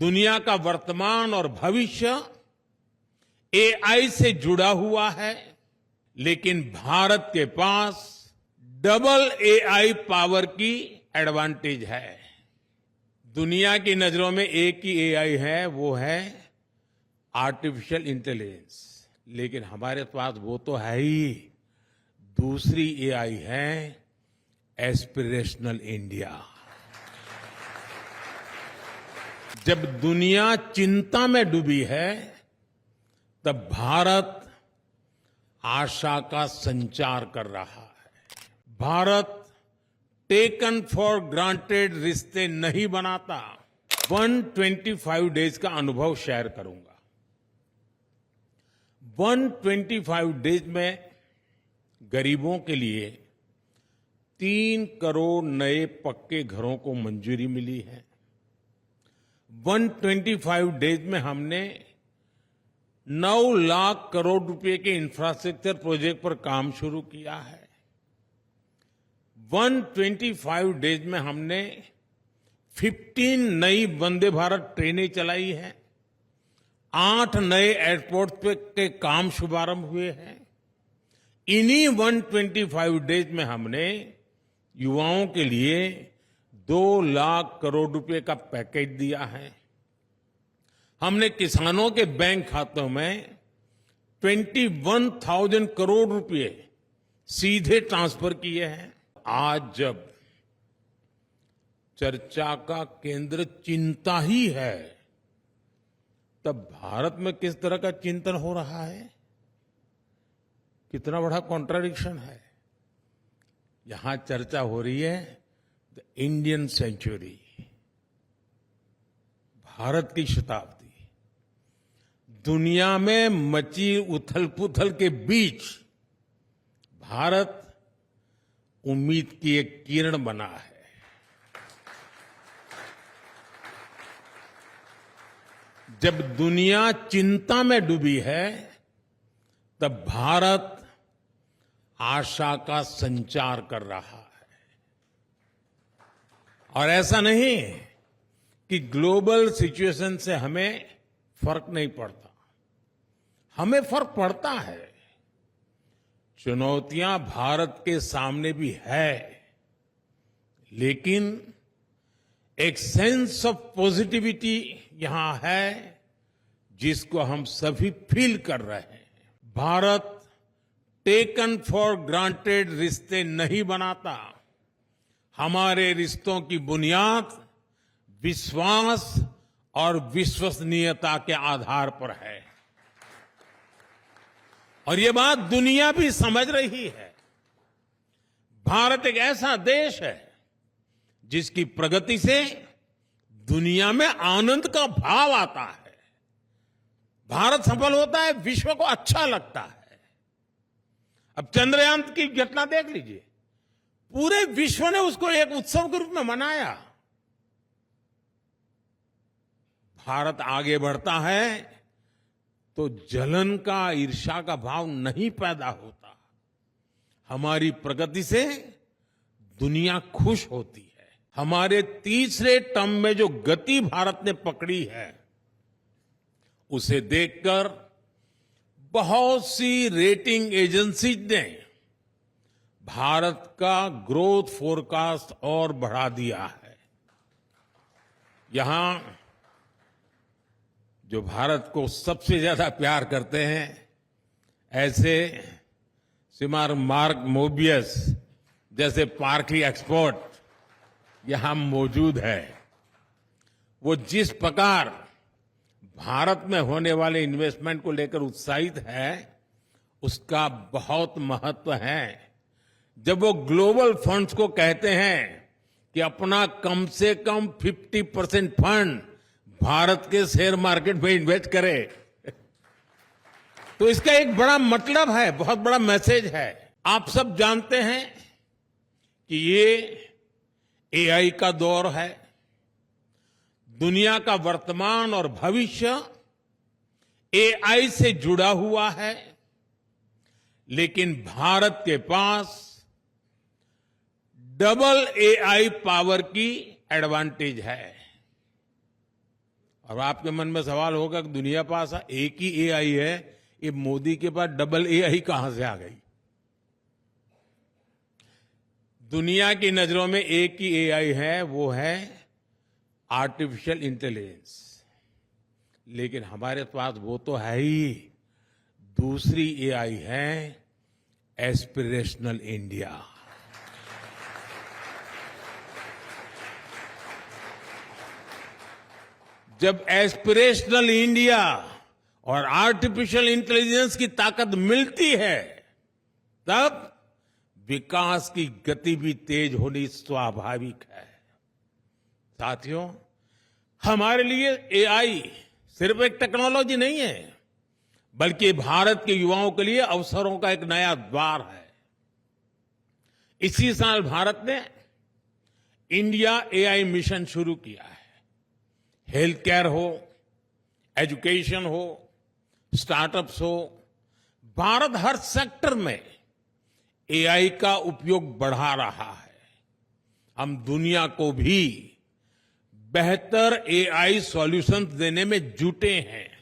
दुनिया का वर्तमान और भविष्य एआई से जुड़ा हुआ है, लेकिन भारत के पास डबल एआई पावर की एडवांटेज है। दुनिया की नजरों में एक ही एआई है, वो है आर्टिफिशियल इंटेलिजेंस, लेकिन हमारे पास वो तो है ही, दूसरी एआई है एस्पिरेशनल इंडिया। जब दुनिया चिंता में डूबी है, तब भारत आशा का संचार कर रहा है। भारत टेकन फॉर ग्रांटेड रिश्ते नहीं बनाता। 125 डेज का अनुभव शेयर करूंगा। 125 डेज में गरीबों के लिए 3 करोड़ नए पक्के घरों को मंजूरी मिली है। 125 डेज में हमने 9 लाख करोड़ रुपए के इंफ्रास्ट्रक्चर प्रोजेक्ट पर काम शुरू किया है। 125 डेज में हमने 15 नई वंदे भारत ट्रेनें चलाई हैं। 8 नए एयरपोर्ट के काम शुभारंभ हुए हैं। इन्हीं 125 डेज में हमने युवाओं के लिए 2 लाख करोड़ रुपए का पैकेज दिया है। हमने किसानों के बैंक खातों में 21,000 करोड़ रुपए सीधे ट्रांसफर किए हैं। आज जब चर्चा का केंद्र चिंता ही है, तब भारत में किस तरह का चिंतन हो रहा है? कितना बड़ा कॉन्ट्राडिक्शन है। यहां चर्चा हो रही है द इंडियन सेंचुरी, भारत की शताब्दी। दुनिया में मची उथल पुथल के बीच भारत उम्मीद की एक किरण बना है। जब दुनिया चिंता में डूबी है, तब भारत आशा का संचार कर रहा है। और ऐसा नहीं कि ग्लोबल सिचुएशन से हमें फर्क नहीं पड़ता, हमें फर्क पड़ता है। चुनौतियां भारत के सामने भी है, लेकिन एक सेंस ऑफ पॉजिटिविटी यहां है जिसको हम सभी फील कर रहे हैं। भारत टेकन फॉर ग्रांटेड रिश्ते नहीं बनाता। हमारे रिश्तों की बुनियाद विश्वास और विश्वसनीयता के आधार पर है, और ये बात दुनिया भी समझ रही है। भारत एक ऐसा देश है जिसकी प्रगति से दुनिया में आनंद का भाव आता है। भारत सफल होता है, विश्व को अच्छा लगता है। अब चंद्रयान की घटना देख लीजिए, पूरे विश्व ने उसको एक उत्सव के रूप में मनाया। भारत आगे बढ़ता है तो जलन का, ईर्ष्या का भाव नहीं पैदा होता। हमारी प्रगति से दुनिया खुश होती है। हमारे तीसरे टर्म में जो गति भारत ने पकड़ी है, उसे देखकर बहुत सी रेटिंग एजेंसीज ने भारत का ग्रोथ फोरकास्ट और बढ़ा दिया है। यहां जो भारत को सबसे ज्यादा प्यार करते हैं, ऐसे श्रीमान मार्क मोबियस जैसे पार्कली एक्सपर्ट यहां मौजूद है। वो जिस प्रकार भारत में होने वाले इन्वेस्टमेंट को लेकर उत्साहित है, उसका बहुत महत्व है। जब वो ग्लोबल फंड्स को कहते हैं कि अपना कम से कम 50% फंड भारत के शेयर मार्केट में इन्वेस्ट करे, तो इसका एक बड़ा मतलब है, बहुत बड़ा मैसेज है। आप सब जानते हैं कि ये एआई का दौर है। दुनिया का वर्तमान और भविष्य एआई से जुड़ा हुआ है, लेकिन भारत के पास डबल एआई पावर की एडवांटेज है। और आपके मन में सवाल होगा कि दुनिया पास एक ही एआई है, ये मोदी के पास डबल एआई कहां से आ गई? दुनिया की नजरों में एक ही एआई है, वो है आर्टिफिशियल इंटेलिजेंस। लेकिन हमारे पास वो तो है ही, दूसरी एआई है एस्पिरेशनल इंडिया। जब एस्पिरेशनल इंडिया और आर्टिफिशियल इंटेलिजेंस की ताकत मिलती है, तब विकास की गति भी तेज होनी स्वाभाविक है। साथियों, हमारे लिए एआई सिर्फ एक टेक्नोलॉजी नहीं है, बल्कि भारत के युवाओं के लिए अवसरों का एक नया द्वार है। इसी साल भारत ने इंडिया एआई मिशन शुरू किया है। हेल्थ केयर हो, एजुकेशन हो, स्टार्टअप्स हो, भारत हर सेक्टर में एआई का उपयोग बढ़ा रहा है। हम दुनिया को भी बेहतर एआई सॉल्यूशंस देने में जुटे हैं।